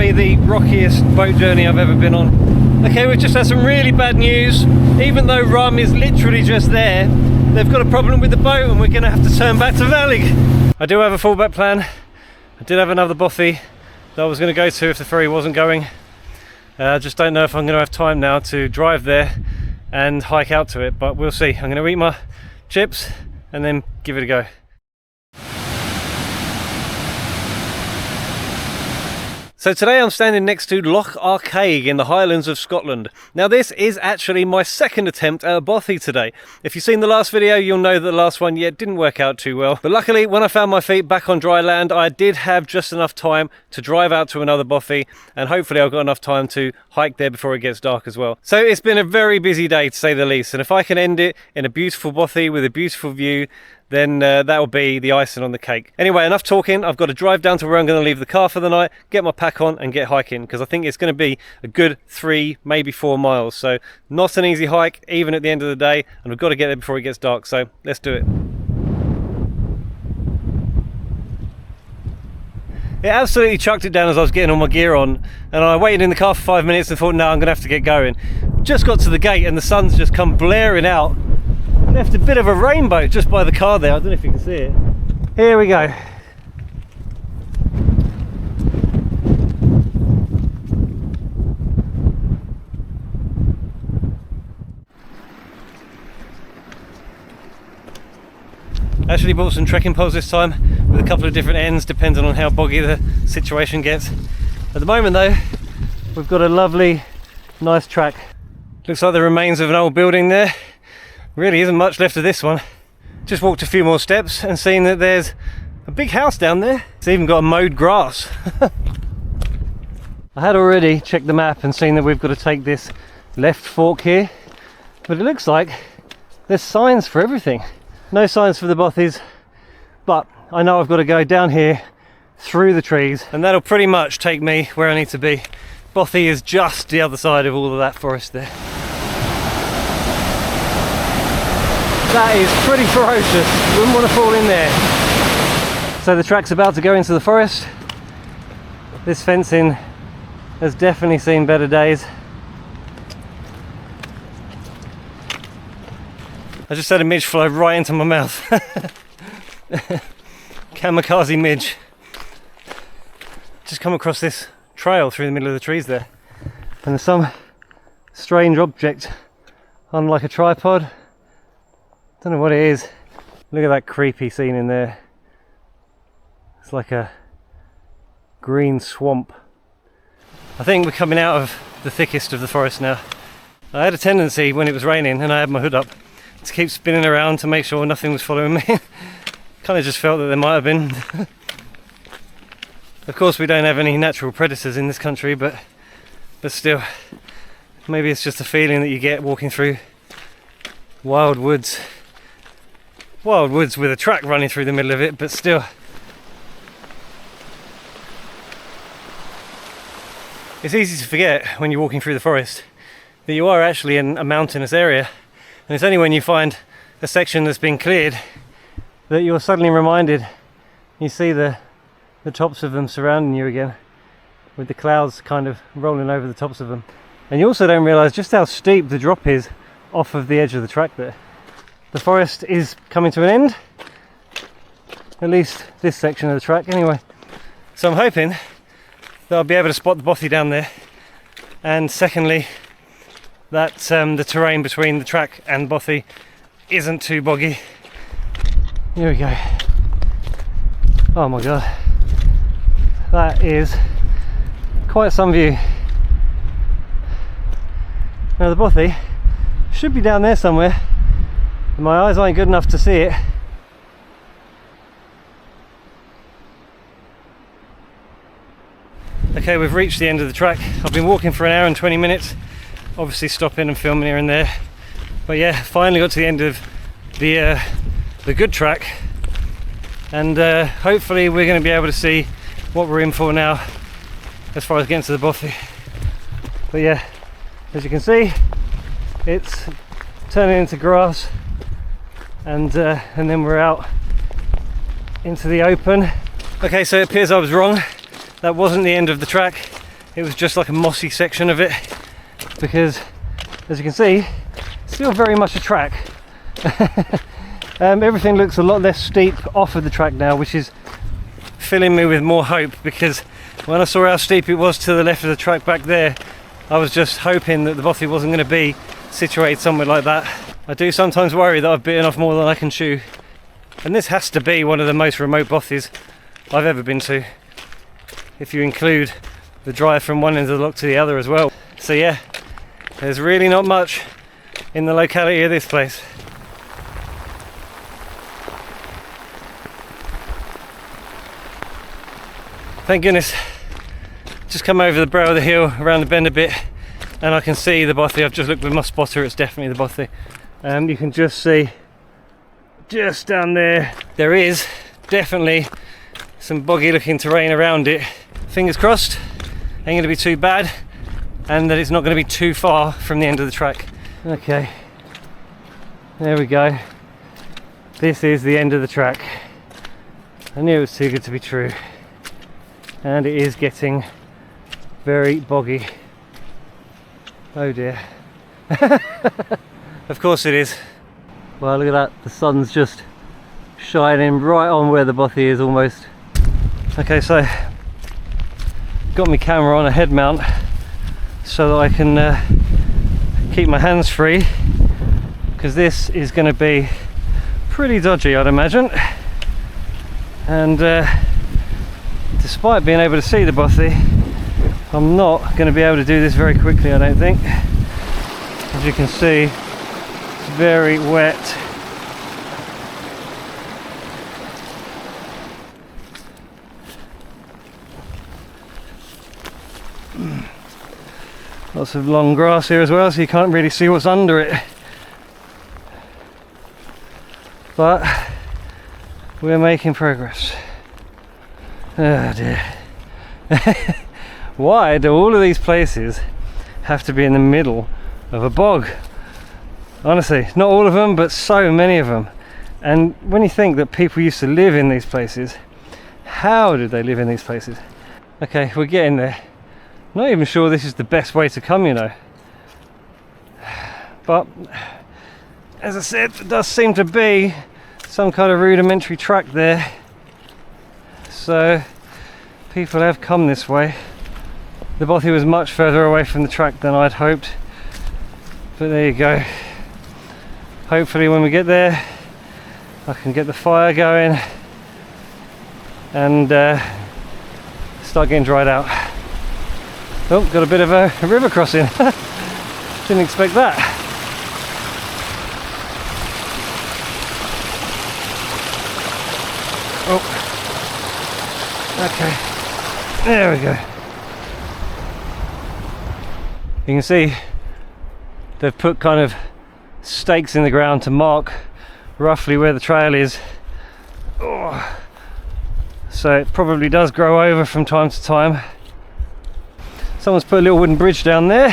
definitely the rockiest boat journey I've ever been on. Okay, we've just had some really bad news. Even though Rum is literally just there, they've got a problem with the boat and we're going to have to turn back to Valig. I do have a fallback plan. I did have another Bothy that I was going to go to if the ferry wasn't going. I just don't know if I'm going to have time now to drive there and hike out to it, but we'll see. I'm going to eat my chips and then give it a go. So today I'm standing next to Loch Arkaig in the Highlands of Scotland. Now this is actually my second attempt at a Bothy today. If you've seen the last video, you'll know that the last one didn't work out too well. But luckily, when I found my feet back on dry land, I did have just enough time to drive out to another Bothy, and hopefully I've got enough time to hike there before it gets dark as well. So it's been a very busy day to say the least, and if I can end it in a beautiful Bothy with a beautiful view, then that will be the icing on the cake. Anyway, enough talking. I've got to drive down to where I'm going to leave the car for the night, get my pack on and get hiking, because I think it's going to be a good 3, maybe 4 miles. So not an easy hike, even at the end of the day, and we've got to get there before it gets dark. So let's do it. It absolutely chucked it down as I was getting all my gear on, and I waited in the car for 5 minutes and thought, no, I'm going to have to get going. Just got to the gate and the sun's just come blaring out. Left a bit of a rainbow just by the car there. I don't know if you can see it. Here we go. Actually bought some trekking poles this time with a couple of different ends depending on how boggy the situation gets. At the moment though, we've got a lovely, nice track. Looks like the remains of an old building there. Really isn't much left of this one. Just walked a few more steps and seen that there's a big house down there. It's even got mowed grass. I had already checked the map and seen that we've got to take this left fork here, but it looks like there's signs for everything. No signs for the Bothys, but I know I've got to go down here through the trees, and that'll pretty much take me where I need to be. Bothy is just the other side of all of that forest there. That is pretty ferocious. Wouldn't want to fall in there. So the track's about to go into the forest. This fencing has definitely seen better days. I just had a midge fly right into my mouth. Kamikaze midge. Just come across this trail through the middle of the trees there. And there's some strange object on like a tripod. Don't know what it is. Look at that creepy scene in there. It's like a green swamp. I think we're coming out of the thickest of the forest now. I had a tendency when it was raining and I had my hood up to keep spinning around to make sure nothing was following me. Kind of just felt that there might have been. Of course we don't have any natural predators in this country, but still, maybe it's just a feeling that you get walking through wild woods. Wild woods with a track running through the middle of it, but still. It's easy to forget when you're walking through the forest that you are actually in a mountainous area, and it's only when you find a section that's been cleared that you're suddenly reminded. You see the tops of them surrounding you again, with the clouds kind of rolling over the tops of them. And you also don't realise just how steep the drop is off of the edge of the track there. The forest is coming to an end, at least this section of the track anyway. So I'm hoping that I'll be able to spot the Bothy down there, and secondly that the terrain between the track and Bothy isn't too boggy. Here we go. Oh my god, that is quite some view. Now the Bothy should be down there somewhere. My eyes aren't good enough to see it. Okay, we've reached the end of the track. I've been walking for an hour and 20 minutes, obviously stopping and filming here and there. But yeah, finally got to the end of the good track, and hopefully we're going to be able to see what we're in for now as far as getting to the Bothy. But yeah, as you can see, it's turning into grass, and then we're out into the open. Okay, so it appears I was wrong. That wasn't the end of the track. it was just like a mossy section of it, because as you can see, still very much a track. Everything looks a lot less steep off of the track now, which is filling me with more hope, because when I saw how steep it was to the left of the track back there, I was just hoping that the Bothy wasn't going to be situated somewhere like that. I do sometimes worry that I've bitten off more than I can chew, and this has to be one of the most remote Bothys I've ever been to, if you include the drive from one end of the loch to the other as well. So yeah, there's really not much in the locality of this place. Thank goodness. Just come over the brow of the hill, around the bend a bit, and I can see the Bothy. I've just looked with my spotter, it's definitely the Bothy. You can just see, just down there, there is definitely some boggy looking terrain around it. Fingers crossed, ain't going to be too bad, and that it's not going to be too far from the end of the track. Okay, there we go. This is the end of the track. I knew it was too good to be true. And it is getting very boggy. Oh dear. Of course it is. Well, look at that, the sun's just shining right on where the Bothy is almost. Okay, so got my camera on a head mount so that I can keep my hands free, because this is going to be pretty dodgy, I'd imagine. And despite being able to see the Bothy, I'm not going to be able to do this very quickly, I don't think. As you can see, it's very wet. Lots of long grass here as well, so you can't really see what's under it. But we're making progress. Oh dear. Why do all of these places have to be in the middle of a bog? Honestly, not all of them, but so many of them. And when you think that people used to live in these places, how did they live in these places? Okay, we're getting there. Not even sure this is the best way to come, you know. But as I said, there does seem to be some kind of rudimentary track there. So people have come this way. The Bothy was much further away from the track than I'd hoped, but there you go. Hopefully when we get there I can get the fire going and start getting dried out. Oh, got a bit of a river crossing. Didn't expect that. Oh. Okay, there we go. You can see they've put kind of stakes in the ground to mark roughly where the trail is. Oh. So it probably does grow over from time to time. Someone's put a little wooden bridge down there,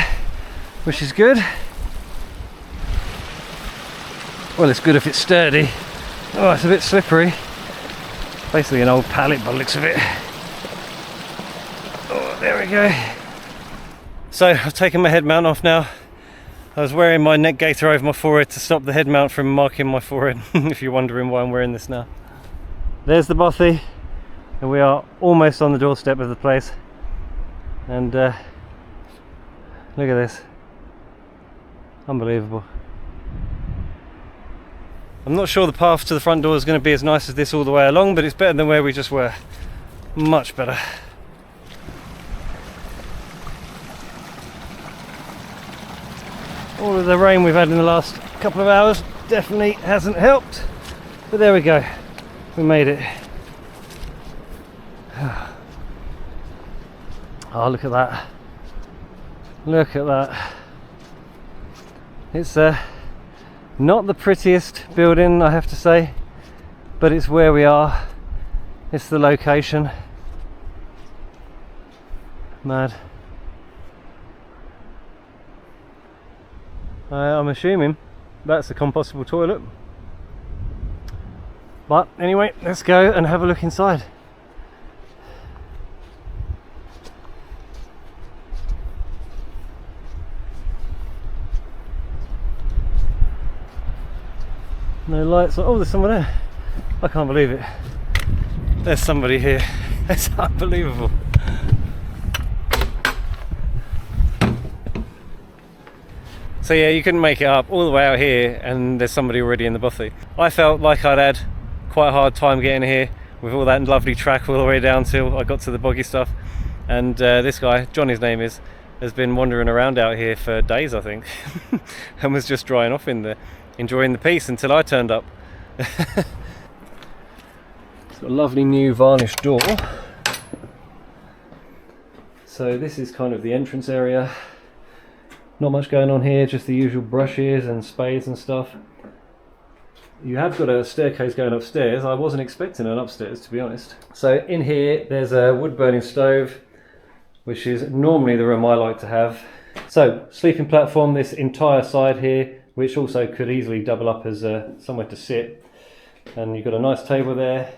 which is good. Well, it's good if it's sturdy. Oh, it's a bit slippery. Basically an old pallet by the looks of it. Oh, there we go. So I've taken my head mount off now. I was wearing my neck gaiter over my forehead to stop the head mount from marking my forehead, if you're wondering why I'm wearing this now. There's the Bothy, and we are almost on the doorstep of the place. And look at this. Unbelievable. I'm not sure the path to the front door is going to be as nice as this all the way along, but it's better than where we just were. Much better. All of the rain we've had in the last couple of hours definitely hasn't helped, but there we go. We made it. Oh, look at that. Look at that. It's not the prettiest building, I have to say, but it's where we are. It's the location. Mad. I'm assuming that's a compostable toilet. But anyway, let's go and have a look inside. No lights. Oh, there's someone there. I can't believe it. There's somebody here. It's unbelievable. So yeah, you couldn't make it up all the way out here and there's somebody already in the Bothy. I felt like I'd had quite a hard time getting here with all that lovely track all the way down till I got to the boggy stuff. And this guy, John his name is, has been wandering around out here for days I think and was just drying off in there, enjoying the peace until I turned up. It's got a lovely new varnished door. So this is kind of the entrance area. Not much going on here, just the usual brushes and spades and stuff. You have got a staircase going upstairs. I wasn't expecting an upstairs, to be honest. So in here there's a wood burning stove, which is normally the room I like to have. So sleeping platform this entire side here, which also could easily double up as somewhere to sit. And you've got a nice table there.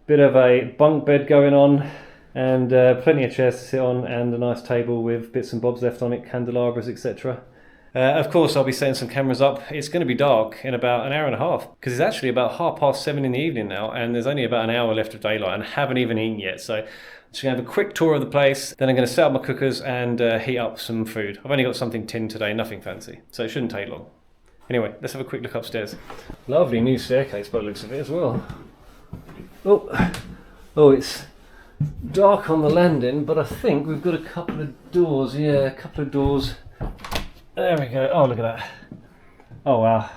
Bit of a bunk bed going on, and plenty of chairs to sit on, and a nice table with bits and bobs left on it, candelabras, etc. Of course I'll be setting some cameras up. It's going to be dark in about an hour and a half, because it's actually about 7:30 in the evening now, and there's only about an hour left of daylight, and I haven't even eaten yet. So I'm just going to have a quick tour of the place, then I'm going to set up my cookers and heat up some food. I've only got something tinned today, nothing fancy, so it shouldn't take long. Anyway, let's have a quick look upstairs. Lovely new staircase by the looks of it as well. Oh, it's dark on the landing, but I think we've got a couple of doors. Yeah, a couple of doors. There we go. Oh, look at that. Oh, wow.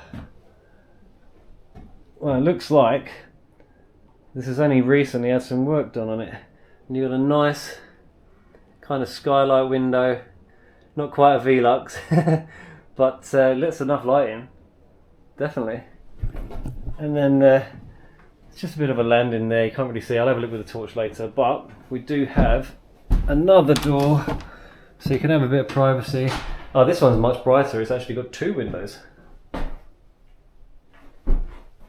Well, it looks like this has only recently had some work done on it. And you've got a nice kind of skylight window. Not quite a Velux, but lets enough light in. Definitely. And then it's just a bit of a landing there. You can't really see. I'll have a look with the torch later. But we do have another door, so you can have a bit of privacy. Oh, this one's much brighter. It's actually got two windows.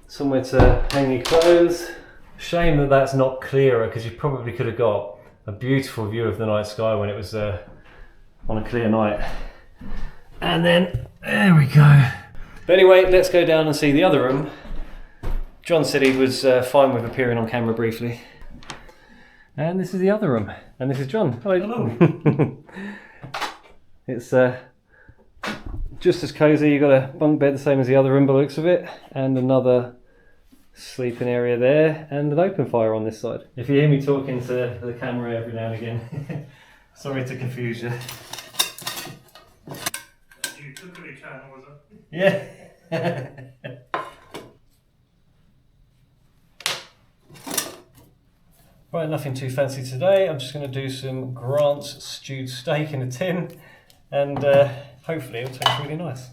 Somewhere to hang your clothes. Shame that that's not clearer, because you probably could have got a beautiful view of the night sky when it was on a clear night. And then, there we go. But anyway, let's go down and see the other room. John said he was fine with appearing on camera briefly. And this is the other room. And this is John. Hello. It's just as cosy. You've got a bunk bed the same as the other room by the looks of it. And another sleeping area there. And an open fire on this side. If you hear me talking to the camera every now and again, sorry to confuse you. You took a channel, was it? Yeah. Right, nothing too fancy today. I'm just going to do some Grant's stewed steak in a tin, and hopefully it'll taste really nice.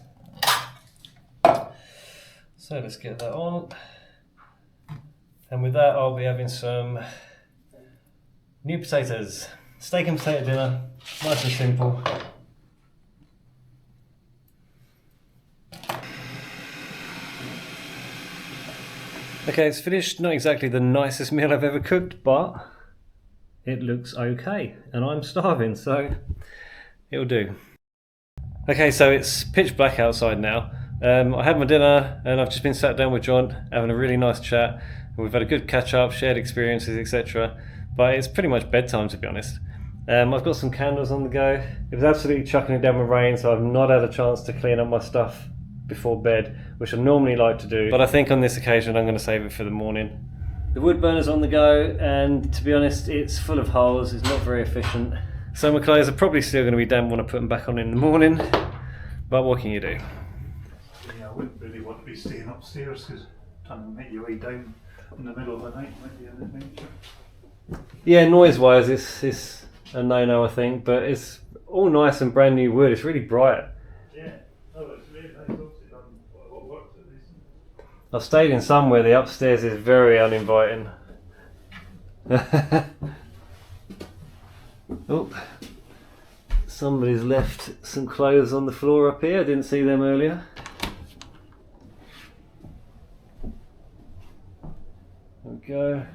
So let's get that on. And with that, I'll be having some new potatoes. Steak and potato dinner, nice and simple. Okay, it's finished. Not exactly the nicest meal I've ever cooked, but it looks okay. And I'm starving, so it'll do. Okay, so it's pitch black outside now. I had my dinner and I've just been sat down with John, having a really nice chat. We've had a good catch up, shared experiences, etc. But it's pretty much bedtime, to be honest. I've got some candles on the go. It was absolutely chucking it down with rain, so I've not had a chance to clean up my stuff before bed, which I normally like to do, but I think on this occasion I'm going to save it for the morning. The wood burner's on the go, and to be honest, it's full of holes. It's not very efficient. So my clothes are probably still going to be damp when I put them back on in the morning, but what can you do? Yeah, I wouldn't really want to be staying upstairs, because trying to make your way down in the middle of the night might be an adventure. Yeah, noise-wise it's a no-no, I think, but it's all nice and brand new wood. It's really bright. Yeah, oh, it's really nice. Obviously done what works at least. I've stayed in some where the upstairs is very uninviting. Oh, somebody's left some clothes on the floor up here. I didn't see them earlier. There we go.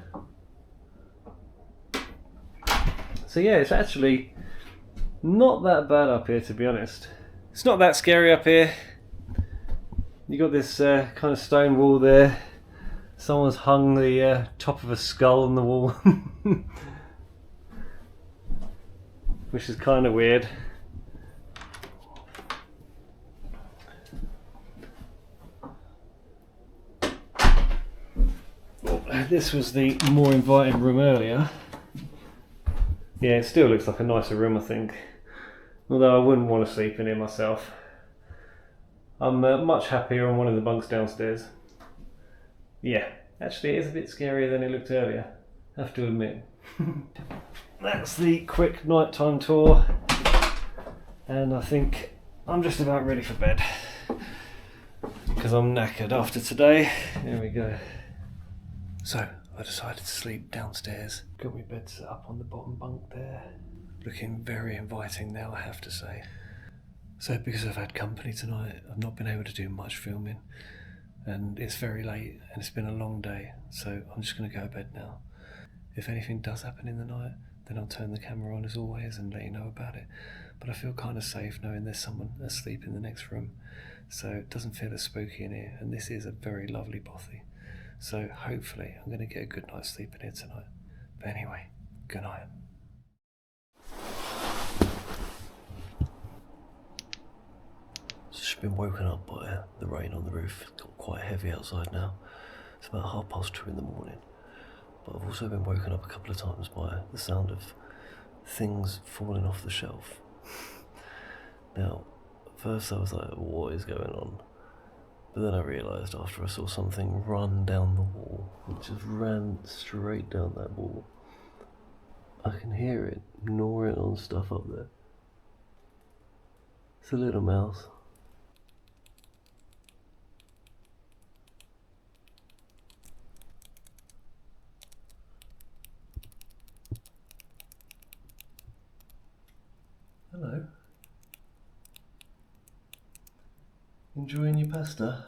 So yeah, it's actually not that bad up here, to be honest. It's not that scary up here. You got this kind of stone wall there. Someone's hung the top of a skull on the wall, which is kind of weird. This was the more inviting room earlier. Yeah, it still looks like a nicer room, I think. Although I wouldn't want to sleep in here myself. I'm much happier on one of the bunks downstairs. Yeah, actually it is a bit scarier than it looked earlier, I have to admit. That's the quick nighttime tour, and I think I'm just about ready for bed because I'm knackered after today. There we go. So I decided to sleep downstairs. Got my bed set up on the bottom bunk there. Looking very inviting now, I have to say. So because I've had company tonight, I've not been able to do much filming, and it's very late and it's been a long day, so I'm just going to go to bed now. If anything does happen in the night, then I'll turn the camera on as always and let you know about it. But I feel kind of safe knowing there's someone asleep in the next room, so it doesn't feel as spooky in here, and this is a very lovely bothy. So hopefully I'm going to get a good night's sleep in here tonight. But anyway, good night. Just been woken up by the rain on the roof. It's got quite heavy outside now. It's about 2:30 in the morning. But I've also been woken up a couple of times by the sound of things falling off the shelf. Now, at first I was like, what is going on? But then I realised after I saw something run down the wall, it just ran straight down that wall. I can hear it gnawing on stuff up there. It's a little mouse. Hello. Enjoying your pasta?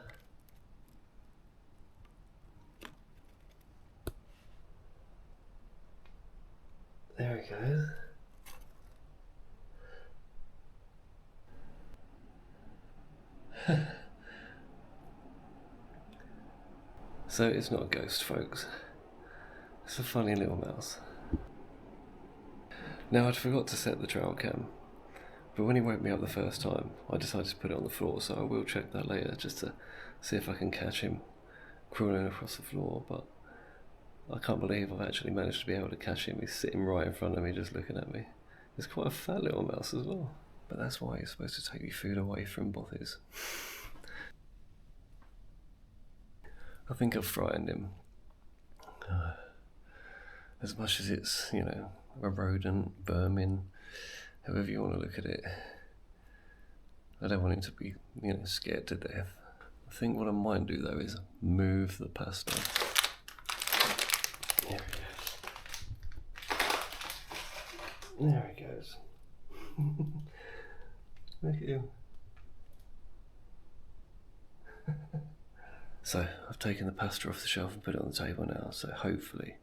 There he goes. So it's not a ghost, folks. It's a funny little mouse. Now, I'd forgot to set the trail cam, but when he woke me up the first time, I decided to put it on the floor, so I will check that later just to see if I can catch him crawling across the floor. But I can't believe I've actually managed to be able to catch him. He's sitting right in front of me just looking at me. He's quite a fat little mouse as well. But that's why you're supposed to take your food away from Bothies. I think I've frightened him. As much as it's, you know, a rodent, vermin, however you want to look at it. I don't want him to be, you know, scared to death. I think what I might do though is move the pasta. There he goes. There he goes. Look at him. So, I've taken the pasta off the shelf and put it on the table now, so hopefully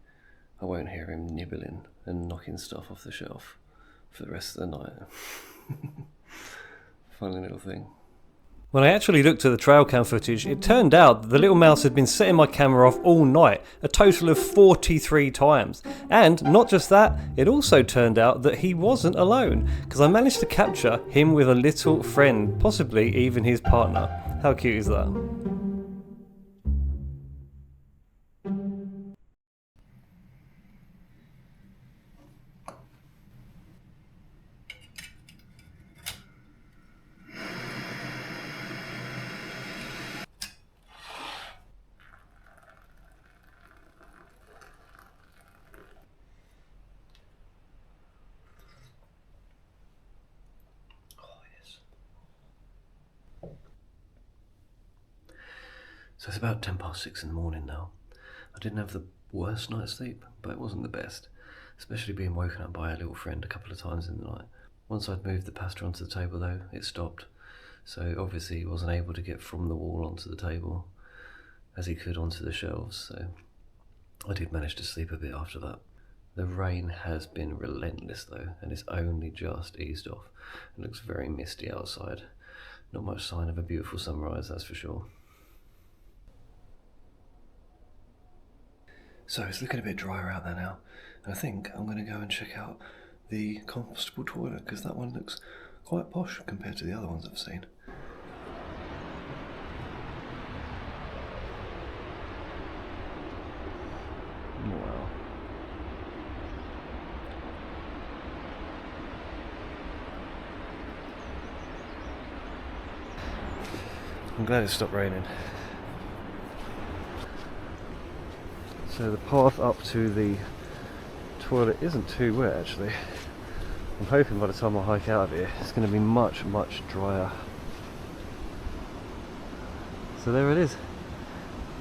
I won't hear him nibbling and knocking stuff off the shelf for the rest of the night. Funny little thing. When I actually looked at the trail cam footage, it turned out that the little mouse had been setting my camera off all night, a total of 43 times. And not just that, it also turned out that he wasn't alone, because I managed to capture him with a little friend, possibly even his partner. How cute is that? So it's about 6:10 in the morning now. I didn't have the worst night's sleep, but it wasn't the best, especially being woken up by a little friend a couple of times in the night. Once I'd moved the pasta onto the table though, it stopped, so obviously he wasn't able to get from the wall onto the table as he could onto the shelves, so I did manage to sleep a bit after that. The rain has been relentless though, and it's only just eased off. It looks very misty outside. Not much sign of a beautiful sunrise, that's for sure. So it's looking a bit drier out there now, and I think I'm going to go and check out the comfortable toilet, because that one looks quite posh compared to the other ones I've seen. Wow. I'm glad it stopped raining. So the path up to the toilet isn't too wet actually. I'm hoping by the time I hike out of here it's going to be much drier. So there it is.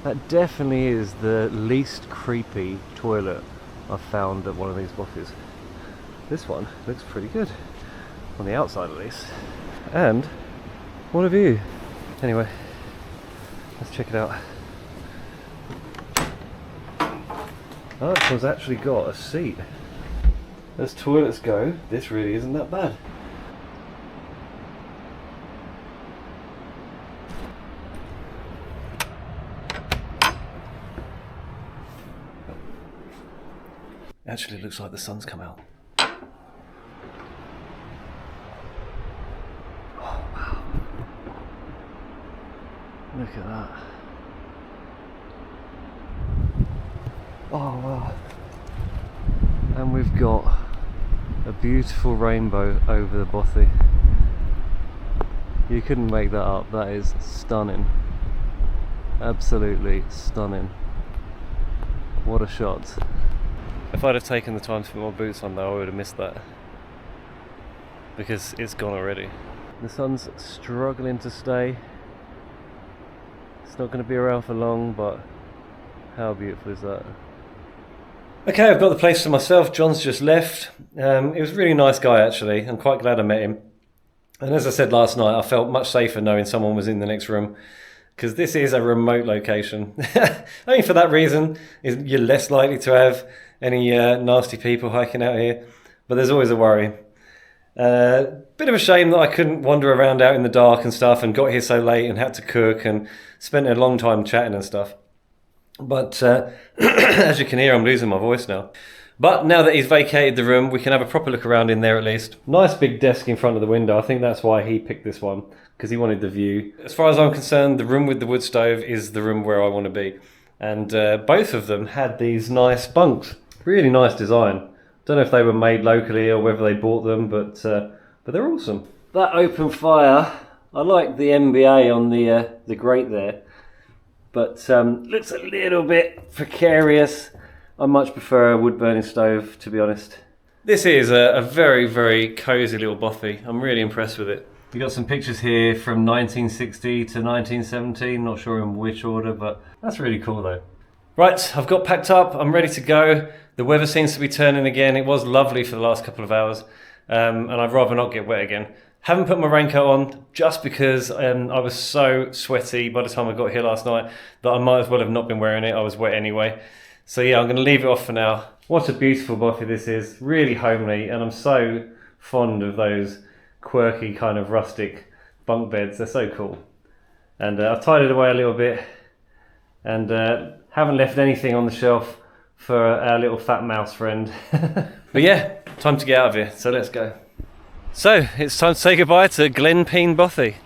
That definitely is the least creepy toilet I've found at one of these bothies. This one looks pretty good, on the outside at least. And what a view! Anyway, let's check it out. Oh, this one's actually got a seat. As toilets go, this really isn't that bad. Actually, it looks like the sun's come out. Oh, wow. Look at that. Oh, wow. And we've got a beautiful rainbow over the Bothy. You couldn't make that up. That is stunning. Absolutely stunning. What a shot. If I'd have taken the time to put my boots on though, I would have missed that. Because it's gone already. The sun's struggling to stay. It's not going to be around for long, but how beautiful is that? Okay, I've got the place to myself. John's just left. He was a really nice guy actually. I'm quite glad I met him. And as I said last night, I felt much safer knowing someone was in the next room, because this is a remote location. Only for that reason you're less likely to have any nasty people hiking out here, but there's always a worry. Bit of a shame that I couldn't wander around out in the dark and stuff, and got here so late and had to cook and spent a long time chatting and stuff. But as you can hear, I'm losing my voice now. But now that he's vacated the room, we can have a proper look around in there at least. Nice big desk in front of the window. I think that's why he picked this one, because he wanted the view. As far as I'm concerned, the room with the wood stove is the room where I want to be. And both of them had these nice bunks. Really nice design. Don't know if they were made locally or whether they bought them, but they're awesome. That open fire, I like the MBA on the grate there, but looks a little bit precarious. I much prefer a wood burning stove, to be honest. This is a very, very cosy little Bothy. I'm really impressed with it. We got some pictures here from 1960 to 1917, not sure in which order, but that's really cool though. Right, I've got packed up, I'm ready to go. The weather seems to be turning again. It was lovely for the last couple of hours, and I'd rather not get wet again. Haven't put my raincoat on just because I was so sweaty by the time I got here last night that I might as well have not been wearing it. I was wet anyway. So yeah, I'm going to leave it off for now. What a beautiful Bothy this is. Really homely, and I'm so fond of those quirky kind of rustic bunk beds. They're so cool. And I've tied it away a little bit, and haven't left anything on the shelf for our little fat mouse friend. But yeah, time to get out of here, so let's go. So it's time to say goodbye to Glen, Pean, Bothy.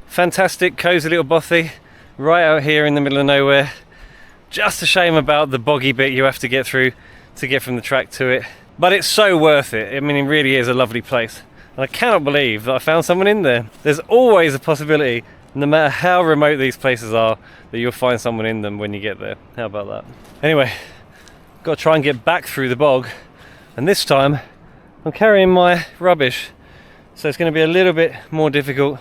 Fantastic, cosy little Bothy, right out here in the middle of nowhere. Just a shame about the boggy bit you have to get through to get from the track to it. But it's so worth it. I mean, it really is a lovely place. And I cannot believe that I found someone in there. There's always a possibility, no matter how remote these places are, that you'll find someone in them when you get there. How about that? Anyway, got to try and get back through the bog. And this time, I'm carrying my rubbish. So it's going to be a little bit more difficult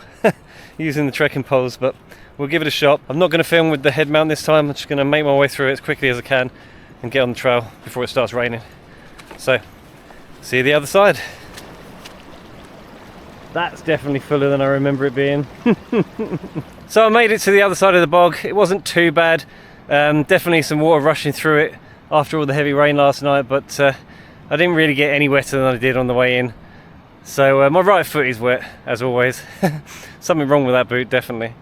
using the trekking poles, but we'll give it a shot. I'm not going to film with the head mount this time. I'm just going to make my way through it as quickly as I can and get on the trail before it starts raining. So, see you the other side. That's definitely fuller than I remember it being. So I made it to the other side of the bog. It wasn't too bad. Definitely some water rushing through it after all the heavy rain last night, but I didn't really get any wetter than I did on the way in. So my right foot is wet, as always. Something wrong with that boot, definitely.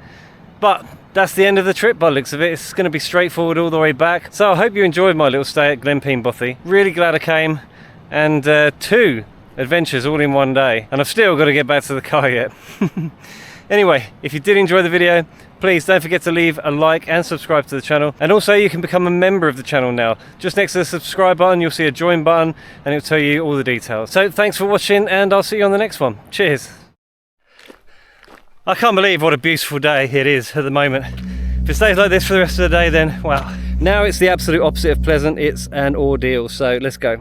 But that's the end of the trip by the looks of it. It's going to be straightforward all the way back. So I hope you enjoyed my little stay at Glen, Pean, Bothy. Really glad I came, and 2 adventures all in one day, and I've still got to get back to the car yet. Anyway, if you did enjoy the video, please don't forget to leave a like and subscribe to the channel. And also you can become a member of the channel now. Just next to the subscribe button, you'll see a join button and it'll tell you all the details. So thanks for watching, and I'll see you on the next one. Cheers. I can't believe what a beautiful day it is at the moment. If it stays like this for the rest of the day, then wow. Now it's the absolute opposite of pleasant. It's an ordeal. So let's go.